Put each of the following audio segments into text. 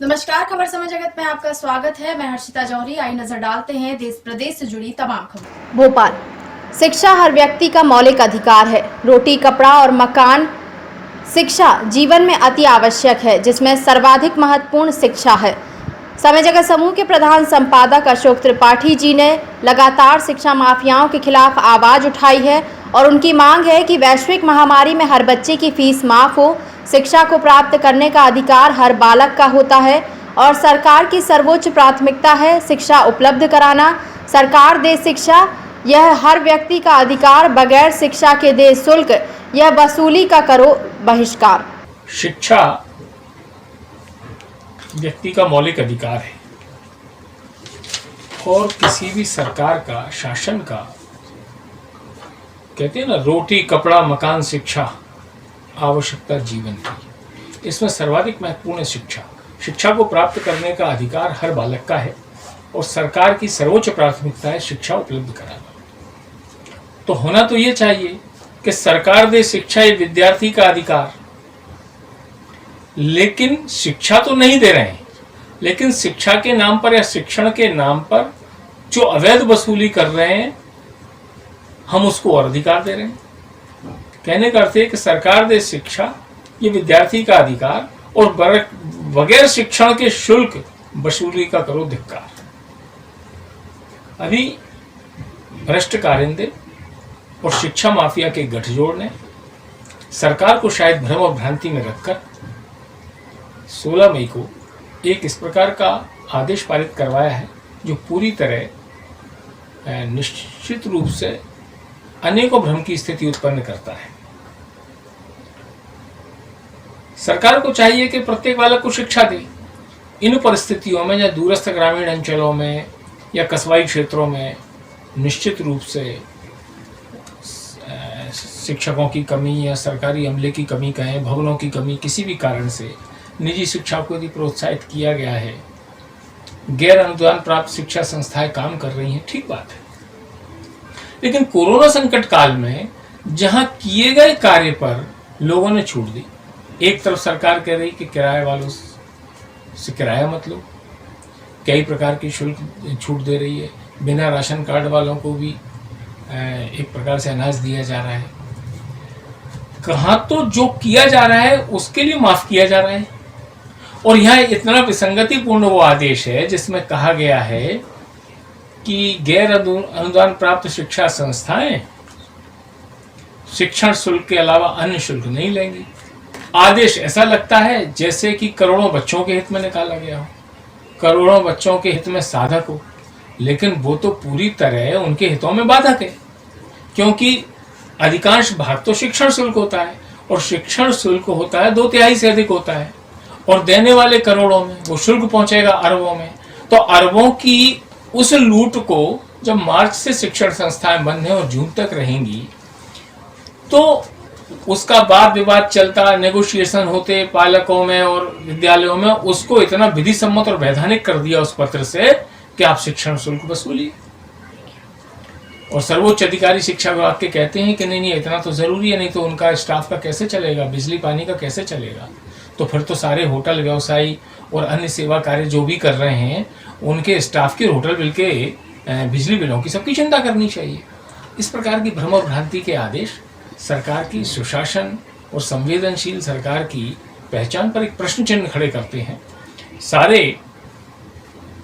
नमस्कार, खबर समय जगत में आपका स्वागत है। मैं हर्षिता जौहरी। आई नजर डालते हैं देश प्रदेश से जुड़ी तमाम खबरें। भोपाल। शिक्षा हर व्यक्ति का मौलिक अधिकार है। रोटी, कपड़ा और मकान। शिक्षा जीवन में अति आवश्यक है, जिसमें सर्वाधिक महत्वपूर्ण शिक्षा है। समय जगत समूह के प्रधान संपादक अशोक त्रिपाठी जी ने लगातार शिक्षा माफियाओं के खिलाफ आवाज उठाई है और उनकी मांग है कि वैश्विक महामारी में हर बच्चे की फीस माफ हो। शिक्षा को प्राप्त करने का अधिकार हर बालक का होता है और सरकार की सर्वोच्च प्राथमिकता है शिक्षा उपलब्ध कराना। सरकार दे शिक्षा, यह हर व्यक्ति का अधिकार। बगैर शिक्षा के दे शुल्क, यह वसूली का करो बहिष्कार। शिक्षा व्यक्ति का मौलिक अधिकार है और किसी भी सरकार का, शासन का, कहते हैं ना, रोटी, कपड़ा, मकान, शिक्षा आवश्यकता जीवन की, इसमें सर्वाधिक महत्वपूर्ण है शिक्षा। शिक्षा को प्राप्त करने का अधिकार हर बालक का है और सरकार की सर्वोच्च प्राथमिकता है शिक्षा उपलब्ध कराना। तो होना तो ये चाहिए कि सरकार दे शिक्षा, ये विद्यार्थी का अधिकार, लेकिन शिक्षा तो नहीं दे रहे हैं। लेकिन शिक्षा के नाम पर या शिक्षण के नाम पर जो अवैध वसूली कर रहे हैं, हम उसको और अधिकार दे रहे हैं। कहने का अर्थ है कि सरकार दे शिक्षा, ये विद्यार्थी का अधिकार, और बगैर शिक्षण के शुल्क वसूली का करो धिक्कार। अभी भ्रष्ट कारिंदे और शिक्षा माफिया के गठजोड़ ने सरकार को शायद भ्रम और भ्रांति में रखकर 16 मई को एक इस प्रकार का आदेश पारित करवाया है जो पूरी तरह निश्चित रूप से अनेकों भ्रम की स्थिति उत्पन्न करता है। सरकार को चाहिए कि प्रत्येक बालक को शिक्षा दे। इन परिस्थितियों में या दूरस्थ ग्रामीण अंचलों में या कस्बाई क्षेत्रों में निश्चित रूप से शिक्षकों की कमी या सरकारी अमले की कमी कहें, भवनों की कमी, किसी भी कारण से निजी शिक्षा को यदि प्रोत्साहित किया गया है, गैर अनुदान प्राप्त शिक्षा संस्थाएं काम कर रही हैं, ठीक बात है। लेकिन कोरोना संकट काल में जहां किए गए कार्य पर लोगों ने छूट दी। एक तरफ सरकार कह रही कि किराए वालों से किराया मत लो, कई प्रकार की शुल्क छूट दे रही है, बिना राशन कार्ड वालों को भी एक प्रकार से अनाज दिया जा रहा है। कहाँ तो जो किया जा रहा है उसके लिए माफ किया जा रहा है, और यहाँ इतना विसंगतिपूर्ण वो आदेश है जिसमें कहा गया है कि गैर अनुदान प्राप्त शिक्षा संस्थाएं शिक्षण शुल्क के अलावा अन्य शुल्क नहीं लेंगी। आदेश ऐसा लगता है जैसे कि करोड़ों बच्चों के हित में निकाला गया हो, करोड़ों बच्चों के हित में साधक हो, लेकिन वो तो पूरी तरह उनके हितों में बाधक है, क्योंकि अधिकांश भाग तो शिक्षण शुल्क होता है और शिक्षण शुल्क होता है 2/3 से अधिक होता है, और देने वाले करोड़ों में, वो शुल्क पहुंचेगा अरबों में। तो अरबों की उस लूट को जब मार्च से शिक्षण संस्थाएं बंद हैं और जून तक रहेंगी, तो उसका वाद विवाद चलता, नेगोशिएशन होते पालकों में और विद्यालयों में, उसको इतना विधि सम्मत और वैधानिक कर दिया उस पत्र से कि आप शिक्षण शुल्क वसूलिए। और सर्वोच्च अधिकारी शिक्षा विभाग के कहते हैं कि नहीं, इतना तो जरूरी है, नहीं तो उनका स्टाफ का कैसे चलेगा, बिजली पानी का कैसे चलेगा। तो फिर तो सारे होटल व्यवसायी और अन्य सेवा कार्य जो भी कर रहे हैं, उनके स्टाफ के होटल बिल के, बिजली बिलों की, सबकी चिंता करनी चाहिए। इस प्रकार की भ्रम और भ्रांति के आदेश सरकार की सुशासन और संवेदनशील सरकार की पहचान पर एक प्रश्न चिन्ह खड़े करते हैं। सारे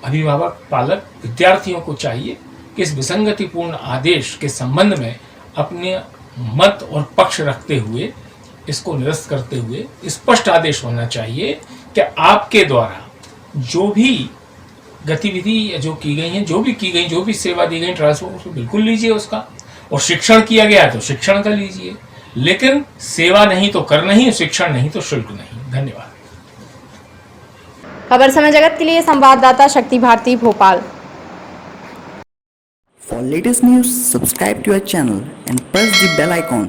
अभिभावक, पालक, विद्यार्थियों को चाहिए कि इस विसंगतिपूर्ण आदेश के संबंध में अपने मत और पक्ष रखते हुए, इसको निरस्त करते हुए स्पष्ट आदेश होना चाहिए कि आपके द्वारा जो भी गतिविधि जो की गई हैं, जो भी सेवा दी गई, ट्रांसपोर्ट, उसको बिल्कुल लीजिए उसका, और शिक्षण किया गया तो शिक्षण का लीजिए, लेकिन सेवा नहीं तो कर नहीं, शिक्षण नहीं तो शुल्क नहीं। धन्यवाद। खबर समय जगत के लिए संवाददाता शक्ति Bharti, Bhopal. For latest news, subscribe to our channel and press the bell icon.